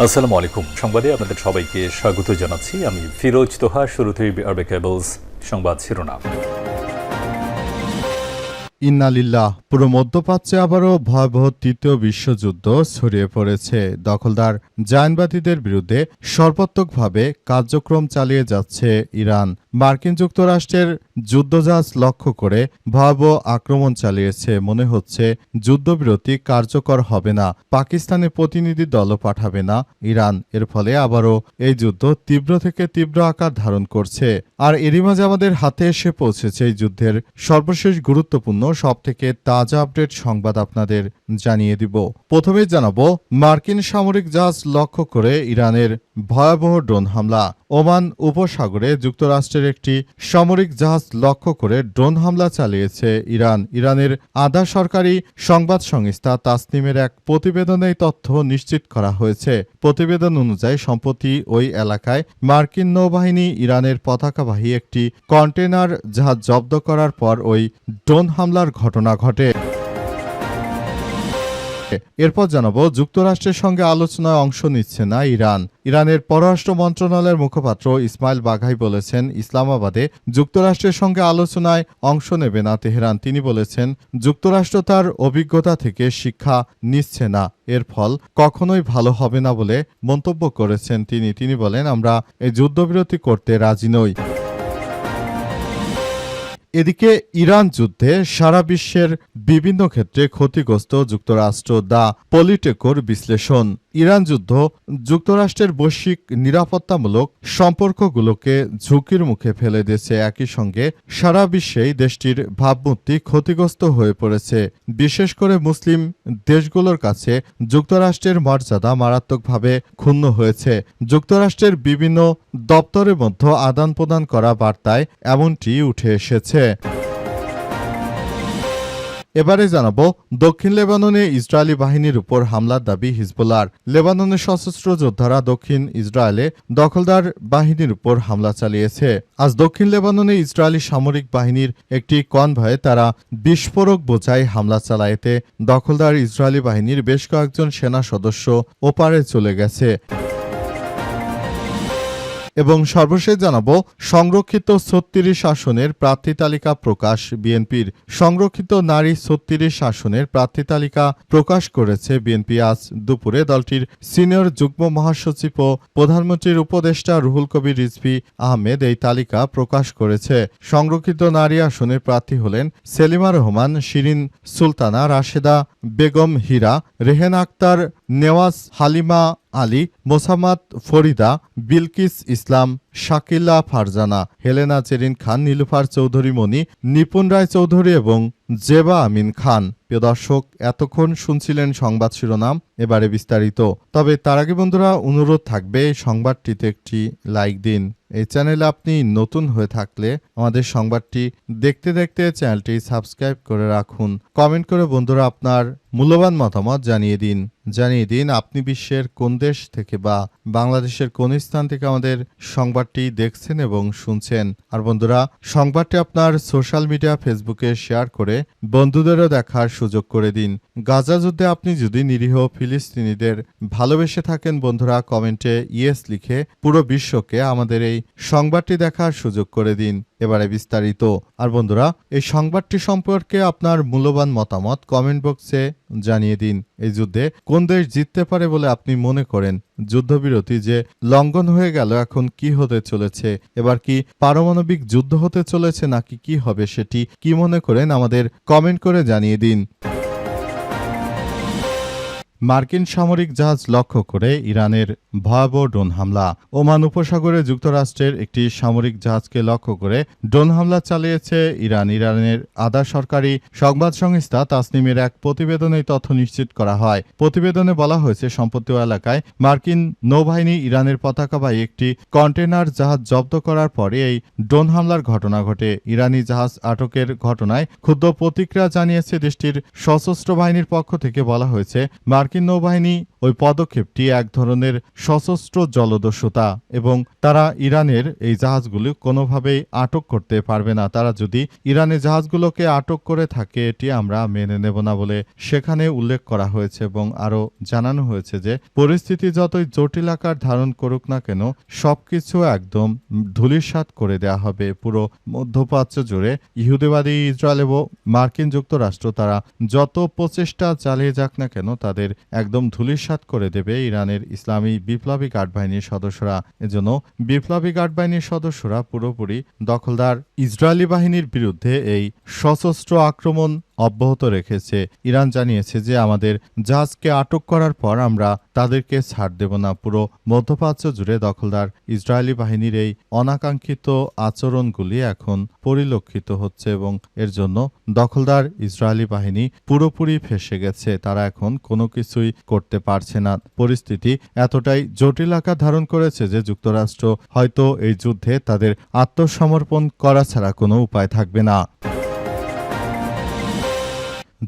আসসালামু আলাইকুম। সংবাদে আপনাদের সবাইকে স্বাগত জানাচ্ছি। আমি ফিরোজ তোহা। শুরুতেই আরবে কেবলস সংবাদ শিরোনাম। ইন্না লিল্লাহ। পুরো মধ্যপ্রাচ্যে আবারও ভয়াবহ তৃতীয় বিশ্বযুদ্ধ ছড়িয়ে পড়েছে। দখলদার জায়নবাদীদের বিরুদ্ধে সর্বাত্মকভাবে কার্যক্রম চালিয়ে যাচ্ছে ইরান। মার্কিন যুক্তরাষ্ট্রের যুদ্ধজাহাজ লক্ষ্য করে ভয়াবহ আক্রমণ চালিয়েছে। মনে হচ্ছে যুদ্ধবিরতি কার্যকর হবে না, পাকিস্তানে প্রতিনিধি দলও পাঠাবে না ইরান। এর ফলে আবারও এই যুদ্ধ তীব্র থেকে তীব্র আকার ধারণ করছে। আর এরই মাঝে আমাদের হাতে এসে পৌঁছেছে এই যুদ্ধের সর্বশেষ গুরুত্বপূর্ণ সবথেকে তাজা আপডেট সংবাদ আপনাদের জানিয়ে দিব। প্রথমেই জানাবো, মার্কিন সামরিক জাহাজ লক্ষ্য করে ইরানের ভয়াবহ ড্রোন হামলা। ওমান উপসাগরে যুক্তরাষ্ট্রের একটি সামরিক জাহাজ লক্ষ্য করে ড্রোন হামলা চালিয়েছে ইরান। ইরানের আধা সরকারি সংবাদ সংস্থা তাসনিমের এক প্রতিবেদনে এই তথ্য নিশ্চিত করা হয়েছে। প্রতিবেদন অনুযায়ী সম্প্রতি ওই এলাকায় মার্কিন নৌবাহিনী ইরানের পতাকাবাহী একটি কন্টেনার জাহাজ জব্দ করার পর ওই ড্রোন হামলার ঘটনা ঘটে। এরপর জানাবো, যুক্তরাষ্ট্রের সঙ্গে আলোচনায় অংশ নিচ্ছে না ইরান। ইরানের পররাষ্ট্র মন্ত্রণালয়ের মুখপাত্র ইসমাইল বাঘাই বলেছেন, ইসলামাবাদে যুক্তরাষ্ট্রের সঙ্গে আলোচনায় অংশ নেবে না তেহরান। তিনি বলেছেন, যুক্তরাষ্ট্র তার অভিজ্ঞতা থেকে শিক্ষা নিচ্ছে না, এর ফল কখনোই ভালো হবে না বলে মন্তব্য করেছেন তিনি বলেন, আমরা এই যুদ্ধবিরতি করতে রাজি নই। এদিকে ইরান যুদ্ধে সারা বিশ্বের বিভিন্ন ক্ষেত্রে ক্ষতিগ্রস্ত যুক্তরাষ্ট্র। দ্য পলিটেকোর বিশ্লেষণ। ইরান যুদ্ধ যুক্তরাষ্ট্রের বৈশ্বিক নিরাপত্তামূলক সম্পর্কগুলোকে ঝুঁকির মুখে ফেলে দিয়েছে। একই সঙ্গে সারা বিশ্বেই দেশটির ভাবমূর্তি ক্ষতিগ্রস্ত হয়ে পড়েছে। বিশেষ করে মুসলিম দেশগুলোর কাছে যুক্তরাষ্ট্রের মর্যাদা মারাত্মকভাবে ক্ষুণ্ণ হয়েছে। যুক্তরাষ্ট্রের বিভিন্ন দপ্তরের মধ্যে আদান প্রদান করা বার্তায় এমনটি উঠে এসেছে। এবারে জানাবো, দক্ষিণ লেবাননে ইসরায়েলি বাহিনীর উপর হামলার দাবি হিজবুল্লাহর। লেবাননের সশস্ত্র যোদ্ধারা দক্ষিণ ইসরায়েলে দখলদার বাহিনীর উপর হামলা চালিয়েছে। আজ দক্ষিণ লেবাননে ইসরায়েলি সামরিক বাহিনীর একটি কনভয়ে তারা বিস্ফোরক বোঝাই হামলা চালায়। এতে দখলদার ইসরায়েলি বাহিনীর বেশ কয়েকজন সেনা সদস্য ওপারে চলে গেছে। এবং সর্বশেষ জানাবো, সংরক্ষিত ৩৬ আসনের প্রার্থী তালিকা প্রকাশ বিএনপির। সংরক্ষিত নারী ৩৬ আসনের প্রার্থী তালিকা প্রকাশ করেছে বিএনপি আজ দুপুরে। দলটির সিনিয়র যুগ্ম মহাসচিব ও প্রধানমন্ত্রীর উপদেষ্টা রুহুল কবির রিজভী আহমেদ এই তালিকা প্রকাশ করেছে। সংরক্ষিত নারী আসনের প্রার্থী হলেন সেলিমা রহমান, শিরিন সুলতানা, রাশেদা বেগম হীরা, রেহেনা আক্তার, নেওয়াজ, হালিমা আলী, মোসাম্মদ ফরিদা, বিলকিস ইসলাম, শাকিলা ফারজানা, হেলেনা চেরিন খান, নীলুফার চৌধুরী মণি, নিপুণ রায় চৌধুরী এবং জেবা আমিন খান। প্রিয় দর্শক, এতক্ষণ শুনছিলেন সংবাদ শিরোনাম, এবারে বিস্তারিত। তবে তার আগে বন্ধুরা, অনুরোধ থাকবে সংবাদটিতে একটি লাইক দিন। এই চ্যানেলে আপনি নতুন হয়ে থাকলে আমাদের সংবাদটি দেখতে দেখতে চ্যানেলটি সাবস্ক্রাইব করে রাখুন। কমেন্ট করে বন্ধুরা আপনার মূল্যবান মতামত জানিয়ে দিন আপনি বিশ্বের কোন দেশ থেকে বা বাংলাদেশের কোন স্থান থেকে আমাদের সংবাদটি দেখছেন এবং শুনছেন। আর বন্ধুরা, সংবাদটি আপনার সোশ্যাল মিডিয়া ফেসবুকে শেয়ার করে বন্ধুদেরও দেখার সুযোগ করে দিন। গাজা যুদ্ধে আপনি যদি নিরীহ ফিলিস্তিনিদের ভালোবেসে থাকেন বন্ধুরা, কমেন্টে ইয়েস লিখে পুরো বিশ্বকে আমাদের এই সংবাদটি দেখার সুযোগ করে দিন। এবারে বিস্তারিত। আর বন্ধুরা, এই সংবাদটি সম্পর্কে আপনার মূল্যবান মতামত কমেন্ট বক্সে জানিয়ে দিন। এই যুদ্ধে কোন দেশ জিততে পারে বলে আপনি মনে করেন? যুদ্ধবিরতি যে লঙ্ঘন হয়ে গেল, এখন কি হতে চলেছে? এবার কি পারমাণবিক যুদ্ধ হতে চলেছে নাকি কি হবে সেটি কি মনে করেন আমাদের কমেন্ট করে জানিয়ে দিন। মার্কিন সামরিক জাহাজ লক্ষ্য করে ইরানের ভয়াবহ ড্রোন হামলা। ওমান উপসাগরে যুক্তরাষ্ট্রের একটি সামরিক জাহাজকে লক্ষ্য করে ড্রোন হামলা চালিয়েছে ইরান। ইরানের আধা সরকারি সংবাদ সংস্থা তাসনিমের এক প্রতিবেদনে তথ্য নিশ্চিত করা হয়। প্রতিবেদনে বলা হয়েছে, সম্প্রতি এলাকায় মার্কিন নৌবাহিনী ইরানের পতাকাবাহী একটি কন্টেনার জাহাজ জব্দ করার পরে এই ড্রোন হামলার ঘটনা ঘটে। ইরানি জাহাজ আটকের ঘটনায় ক্ষুব্ধ প্রতিক্রিয়া জানিয়েছে দেশটির সশস্ত্র বাহিনীর পক্ষ থেকে। বলা হয়েছে, মার্কিন মার্কিন নৌবাহিনী ওই পদক্ষেপটি এক ধরনের সশস্ত্র জলদস্যুতা এবং তারা ইরানের এই জাহাজগুলো কোনোভাবেই আটক করতে পারবে না। তারা যদি ইরানের জাহাজগুলোকে আটক করে থাকে এটি আমরা মেনে নেব না বলে সেখানে উল্লেখ করা হয়েছে এবং আরও জানানো হয়েছে যে পরিস্থিতি যতই জটিল আকার ধারণ করুক না কেন সবকিছু একদম ধূলিসাৎ করে দেয়া হবে। পুরো মধ্যপ্রাচ্য জুড়ে ইহুদিবাদী ইসরায়েল এবং মার্কিন যুক্তরাষ্ট্র তারা যত প্রচেষ্টা চালিয়ে যাক না কেন তাদের একদম ধূলিসাৎ করে দেবে ইরানের ইসলামী বিপ্লবী গার্ড বাহিনীর সদস্যরা। এজন্য বিপ্লবী গার্ড বাহিনীর সদস্যরা পুরোপুরি দখলদার ইসরায়েলি বাহিনীর বিরুদ্ধে এই সশস্ত্র আক্রমণ অব্যাহত রেখেছে। ইরান জানিয়েছে যে আমাদের জাহাজকে আটক করার পর আমরা তাদেরকে ছাড় দেব না। পুরো মধ্যপ্রাচ্য জুড়ে দখলদার ইসরায়েলি বাহিনীর এই অনাকাঙ্ক্ষিত আচরণগুলি এখন পরিলক্ষিত হচ্ছে এবং এর জন্য দখলদার ইসরায়েলি বাহিনী পুরোপুরি ফেঁসে গেছে। তারা এখন কোনো কিছুই করতে পারছে না। পরিস্থিতি এতটাই জটিল আকার ধারণ করেছে যে যুক্তরাষ্ট্র হয়তো এই যুদ্ধে তাদের আত্মসমর্পণ করা ছাড়া কোনো উপায় থাকবে না।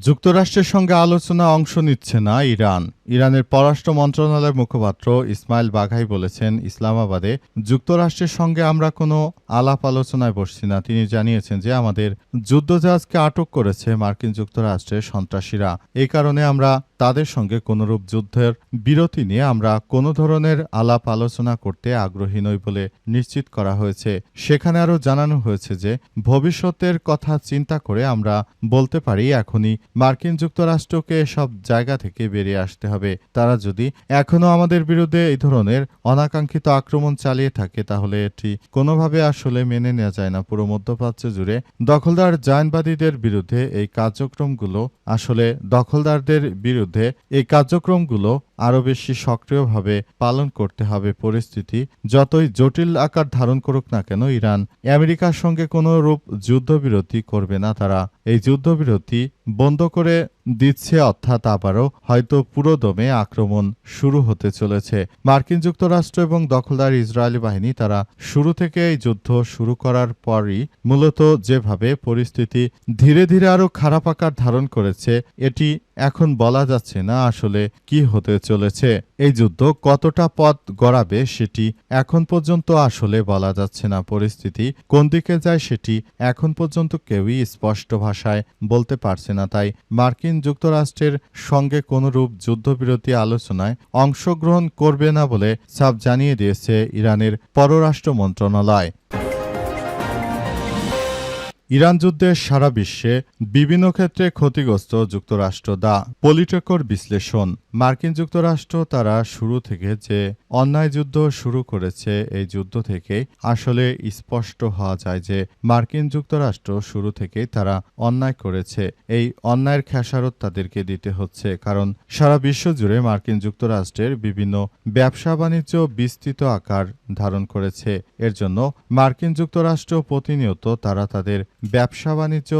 যুক্তরাষ্ট্রের সঙ্গে আলোচনা অংশ নিচ্ছে না ইরান। ইরানের পররাষ্ট্র মন্ত্রণালয়ের মুখপাত্র ইসমাইল বাঘাই বলেছেন, ইসলামাবাদে যুক্তরাষ্ট্রের সঙ্গে আমরা কোনো আলাপ আলোচনায় বসছি না। তিনি জানিয়েছেন যে আমাদের যুদ্ধজাহাজকে আটক করেছে মার্কিন যুক্তরাষ্ট্রের সন্ত্রাসীরা। এই কারণে আমরা তাদের সঙ্গে কোনরূপ যুদ্ধের বিরতি নিয়ে আমরা কোনো ধরনের আলাপ আলোচনা করতে আগ্রহী নই বলে নিশ্চিত করা হয়েছে। সেখানে আরও জানানো হয়েছে যে ভবিষ্যতের কথা চিন্তা করে আমরা বলতে পারি এখনই মার্কিন যুক্তরাষ্ট্রকে সব জায়গা থেকে বেরিয়ে আসতে হবে। তারা যদি এখনও আমাদের বিরুদ্ধে এই ধরনের অনাকাঙ্ক্ষিত আক্রমণ চালিয়ে থাকে তাহলে এটি কোনোভাবে আসলে মেনে নেওয়া যায় না। পুরো মধ্যপ্রাচ্য জুড়ে দখলদার জায়নবাদীদের বিরুদ্ধে এই কার্যক্রমগুলো আসলে দখলদারদের বিরুদ্ধে এই কার্যক্রমগুলো আরও বেশি সক্রিয়ভাবে পালন করতে হবে। পরিস্থিতি যতই জটিল আকার ধারণ করুক না কেন ইরান আমেরিকার সঙ্গে কোনো রূপ যুদ্ধবিরতি করবে না। তারা এই যুদ্ধবিরতি বন্ধ করে দিচ্ছে, অর্থাৎ আবারও হয়তো পুরোদমে আক্রমণ শুরু হতে চলেছে। মার্কিন যুক্তরাষ্ট্র এবং দখলদার ইসরায়েলি বাহিনী তারা শুরু থেকে এই যুদ্ধ শুরু করার পরই মূলত যেভাবে পরিস্থিতি ধীরে ধীরে আরও খারাপ আকার ধারণ করেছে এটি এখন বলা যাচ্ছে না আসলে কি হতে চলেছে। এই যুদ্ধ কতটা পথ গড়াবে সেটি এখন পর্যন্ত আসলে বলা যাচ্ছে না। পরিস্থিতি কোন দিকে যায় সেটি এখন পর্যন্ত কেউই স্পষ্ট ভাষায় বলতে পারছে না। তাই মার্কিন যুক্তরাষ্ট্রের সঙ্গে কোনরূপ যুদ্ধবিরতি আলোচনায় অংশগ্রহণ করবে না বলে সাফ জানিয়ে দিয়েছে ইরানের পররাষ্ট্র মন্ত্রণালয়। ইরান যুদ্ধে সারা বিশ্বে বিভিন্ন ক্ষেত্রে ক্ষতিগ্রস্ত যুক্তরাষ্ট্র। দা পলিটিকর বিশ্লেষণ, মার্কিন যুক্তরাষ্ট্র তারা শুরু থেকে যে অন্যায় যুদ্ধ শুরু করেছে এই যুদ্ধ থেকে আসলে স্পষ্ট হওয়া যায় যে মার্কিন যুক্তরাষ্ট্র শুরু থেকেই তারা অন্যায় করেছে। এই অন্যায়ের খেসারত তাদেরকে দিতে হচ্ছে, কারণ সারা বিশ্ব জুড়ে মার্কিন যুক্তরাষ্ট্রের বিভিন্ন ব্যবসা বাণিজ্য বিস্তৃত আকার ধারণ করেছে। এর জন্য মার্কিন যুক্তরাষ্ট্র প্রতিনিয়ত তারা তাদের ব্যবসা বাণিজ্য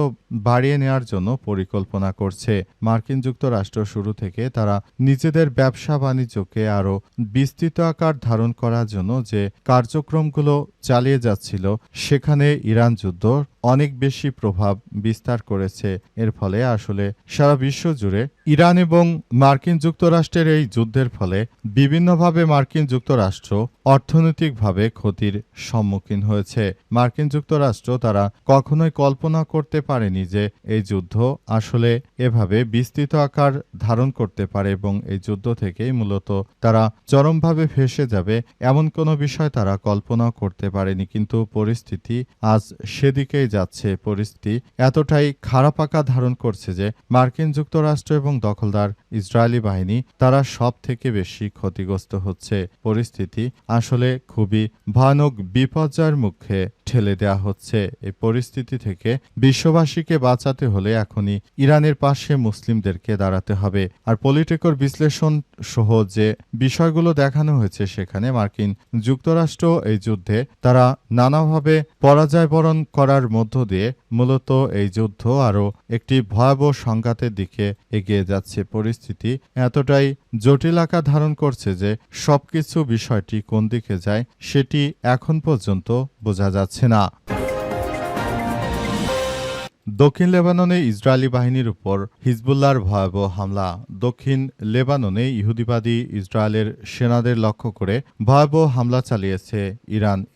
বাড়িয়ে নেওয়ার জন্য পরিকল্পনা করছে। মার্কিন যুক্তরাষ্ট্র শুরু থেকে তারা নিজেদের ব্যবসা বাণিজ্যকে আরও বিস্তৃত আকার ধারণ করার জন্য যে কার্যক্রমগুলো চালিয়ে যাচ্ছিল সেখানে ইরান যুদ্ধ অনেক বেশি প্রভাব বিস্তার করেছে। এর ফলে আসলে সারা বিশ্ব জুড়ে ইরান এবং মার্কিন যুক্তরাষ্ট্রের এই যুদ্ধের ফলে বিভিন্নভাবে মার্কিন যুক্তরাষ্ট্র অর্থনৈতিকভাবে ক্ষতির সম্মুখীন হয়েছে। মার্কিন যুক্তরাষ্ট্র তারা কখনোই কল্পনা করতে পারেনি যে এই যুদ্ধ আসলে এভাবে বিস্তৃত আকার ধারণ করতে পারে এবং এই যুদ্ধ থেকেই মূলত তারা চরমভাবে ফেঁসে যাবে এমন কোনো বিষয় তারা কল্পনা করতে পারেনি। কিন্তু পরিস্থিতি আজ সেদিকেই যাচ্ছে। পরিস্থিতি এতটাই খারাপ আকার ধারণ করছে যে মার্কিন যুক্তরাষ্ট্র এবং দখলদার ইসরায়েলি বাহিনী তারা সব থেকে বেশি ক্ষতিগ্রস্ত হচ্ছে। পরিস্থিতি আসলে খুবই ভয়ানক বিপর্যয়ের মুখে ঠেলে দেওয়া হচ্ছে। এই পরিস্থিতি থেকে বিশ্ববাসীকে বাঁচাতে হলে এখনই ইরানের পাশে মুসলিমদেরকে দাঁড়াতে হবে। আর পলিটিকর বিশ্লেষণ সহ যে বিষয়গুলো দেখানো হয়েছে সেখানে মার্কিন যুক্তরাষ্ট্র এই যুদ্ধে তারা নানাভাবে পরাজয় বরণ করার মধ্য দিয়ে মূলত এই যুদ্ধ আরও একটি ভয়াবহ সংঘাতের দিকে এগিয়ে যাচ্ছে। পরিস্থিতি এতটাই জটিল আকার ধারণ করছে যে সবকিছু বিষয়টি কোন দিকে যায় সেটি এখন পর্যন্ত বোঝা যাচ্ছে না। দক্ষিণ লেবাননে ইসরায়েলি বাহিনীর উপর হিজবুল্লাহর ভয়াবহ হামলা। দক্ষিণ লেবাননে ইহুদিবাদী ইসরায়েলের সেনাদের লক্ষ্য করে ভয়াবহ হামলা চালিয়েছে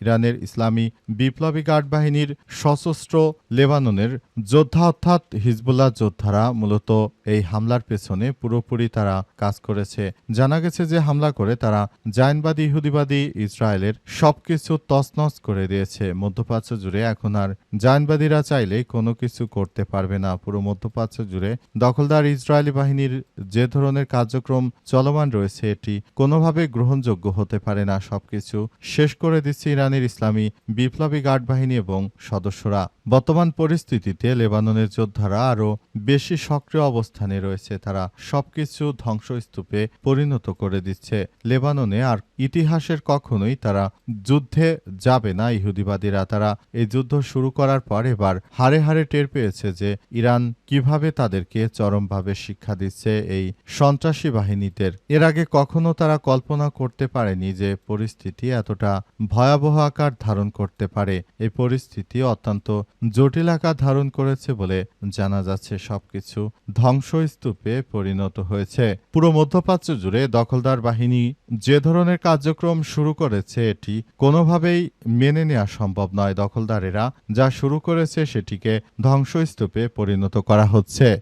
ইরানের ইসলামী বিপ্লবী গার্ড বাহিনীর সশস্ত্র লেবাননের যোদ্ধা অর্থাৎ হিজবুল্লাহ যোদ্ধারা মূলত এই হামলার পেছনে পুরোপুরি তারা কাজ করেছে। জানা গেছে যে হামলা করে তারা জায়নবাদী ইহুদিবাদী ইসরায়েলের সবকিছু তছনছ করে দিয়েছে। মধ্যপ্রাচ্য জুড়ে এখন আর জায়নবাদীরা চাইলেই কোনো কিছু করতে পারবে না। পুরো মধ্যপ্রাচ্য জুড়ে দখলদার ইসরায়েলি বাহিনীর যে ধরনের কার্যক্রম চলমান রয়েছে এটি কোনোভাবে গ্রহণযোগ্য হতে পারে না। সবকিছু শেষ করে দিচ্ছে ইরানের ইসলামী বিপ্লবী গার্ড বাহিনী এবং সদস্যরা। বর্তমান পরিস্থিতিতে লেবাননের যোদ্ধারা আরও বেশি সক্রিয় অবস্থানে রয়েছে। তারা সবকিছু ধ্বংসস্তূপে পরিণত করে দিচ্ছে। লেবাননে আর ইতিহাসের কখনোই তারা যুদ্ধে যাবে না ইহুদিবাদীরা। তারা এই যুদ্ধ শুরু করার পর এবার হাড়ে হাড়ে টের পেয়েছে যে ইরান কিভাবে তাদেরকে চরমভাবে শিক্ষা দিচ্ছে এই সন্ত্রাসী বাহিনীদের। এর আগে কখনো তারা কল্পনা করতে পারেনি যে পরিস্থিতি এতটা ভয়াবহ আকার ধারণ করতে পারে। এই পরিস্থিতি অত্যন্ত জটিল আকার ধারণ করেছে বলে জানা যাচ্ছে। সবকিছু ধ্বংসস্তূপে পরিণত হয়েছে। পুরো মধ্যপ্রাচ্য জুড়ে দখলদার বাহিনী যে ধরনের কার্যক্রম শুরু করেছে এটি কোনোভাবেই মেনে নেওয়া সম্ভব নয়। দখলদারেরা যা শুরু করেছে সেটিকে ধ্বংসস্তূপে পরিণত করা হচ্ছে।